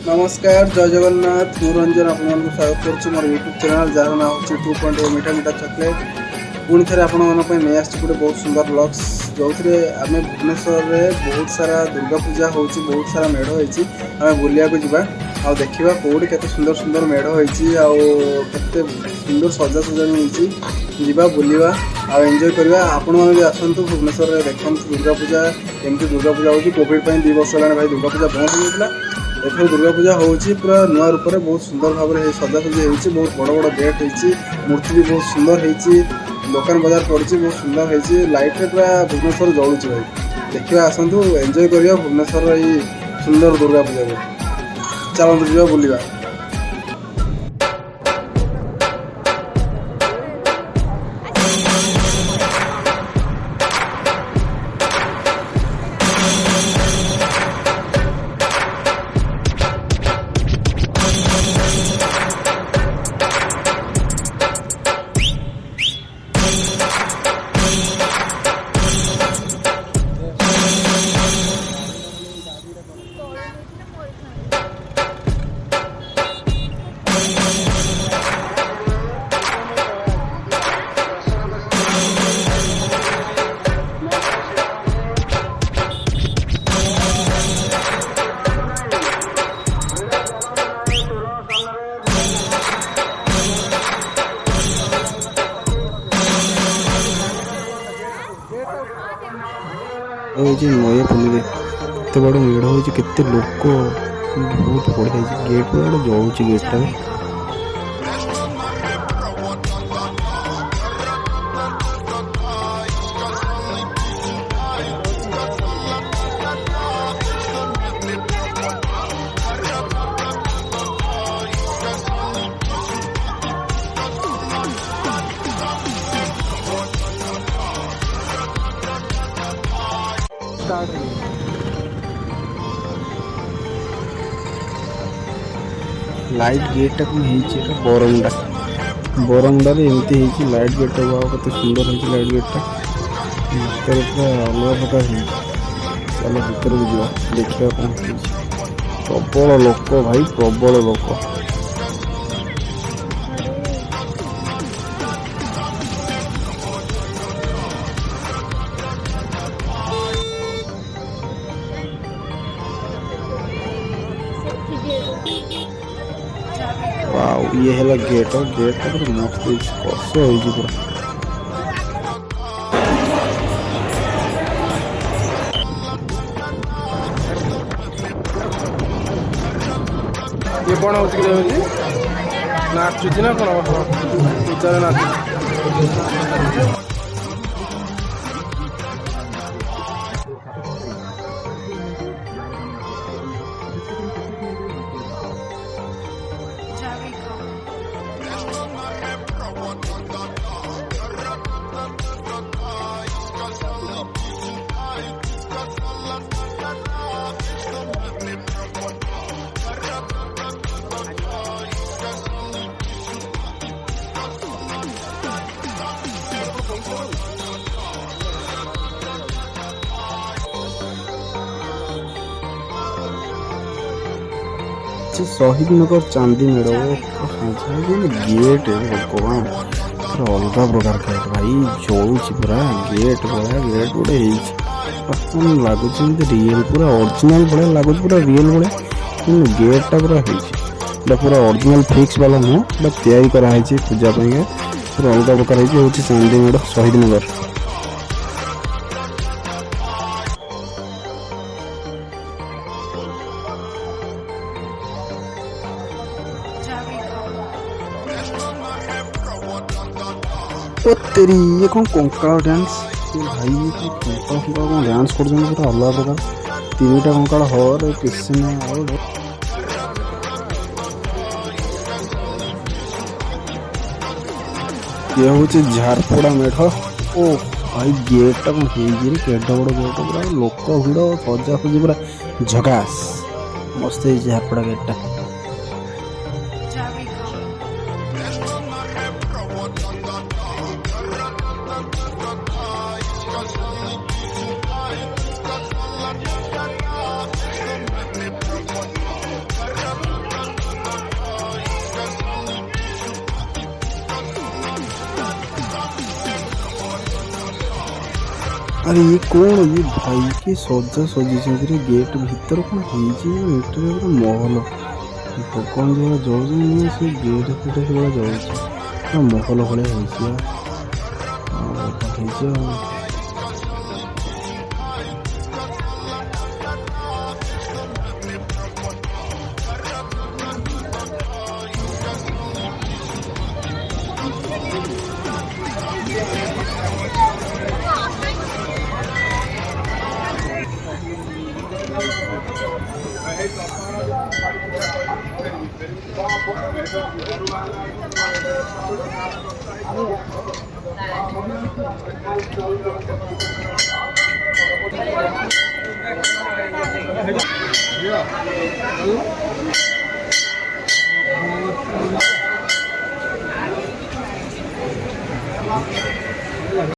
नमस्कार जय जगन्नाथ मु रंजन आपको स्वागत करुच्ची मोर यूट्यूब चैनल जार ना हूँ 2.0 मीठा मीठा चॉकलेट पुणी थे आपण नहीं आसची गोटे बहुत सुंदर ब्लॉग्स जो आम भुवनेश्वर में बहुत सारा दुर्गा पूजा हो बहुत सारा मेढ़ होती आम बुलिया जावा आ देखा कौटी के सुंदर सुंदर मेढ़ होती आते सुंदर सजा सजाणी होती जीवा बुलवा आ एंजॉय करवा आपण भी आसतु भुवनेश्वर में देखते दुर्गा पूजा एमती दुर्गा पूजा होती कोविड 2 वर्ष है भाई दुर्गा पूजा बंद हो जाता एथर दुर्गा पूजा होची पूरा नुआ रूप में बहुत सुंदर भाव में सजासजी होती बहुत बड़ बड़ गेट होती मूर्ति भी बहुत सुंदर होती दुकान बाजार पड़ी बहुत सुंदर होती लाइट रे पूरा भुवनेश्वर जलुची भाई देखा आसतु एंजॉय करिया भुवनेश्वर ये सुंदर दुर्गा पूजा को चलते जावा बुलिया। नया पुल केते बड़ मेढ़ हो लोक बहुत बढ़िया गेट पूरा जलुची गेटा लाइट गेट बरंडा बरंडा एमती लाइट गेट कत सुंदर हो लाइट गेटा भर पूरा अलग प्रकार चलो भर को जा देखा कौन प्रबल लोक भाई प्रबल लोक ये है गेट गेट पूरा मस्त स्पर्श हो पूरा ये कौन हो नाचुची ना कौन पूजा नाचुची शहीद नगर चांदी मेढ़ गेट भगवान पूरा अलग प्रकार गेट भाई जलुची पूरा गेट भाया गेट गोटे लगुच रियल पूरा ओरिजिनल भाया लगुच पूरा रियल भाया गेटा पूरा पूरा ओरिजिनल फिक्स वाला नुह तैयारी कराई पूजा पूरा अलग प्रकार हूँ चांदी मेढ़ शहीद नगर तेरी ये कौन कंकाल डांस भाई कंकाल कौन डांस कर पूरा अलग प्रकार 3टा कंकाल हर किसी ये हूँ झारपड़ा मेढ़ ओ भाई गेटा कौन केटा बड़ गेट पूरा लोक भिड़ सजा सजी पूरा झकास मस्त झारपड़ा गेटा अरे ये कौन ये भाई के सजा सजी गेट भीतर कौन होटल महल भगवान जो जाऊँ से गेट फेट से जाऊँ महल भाया हो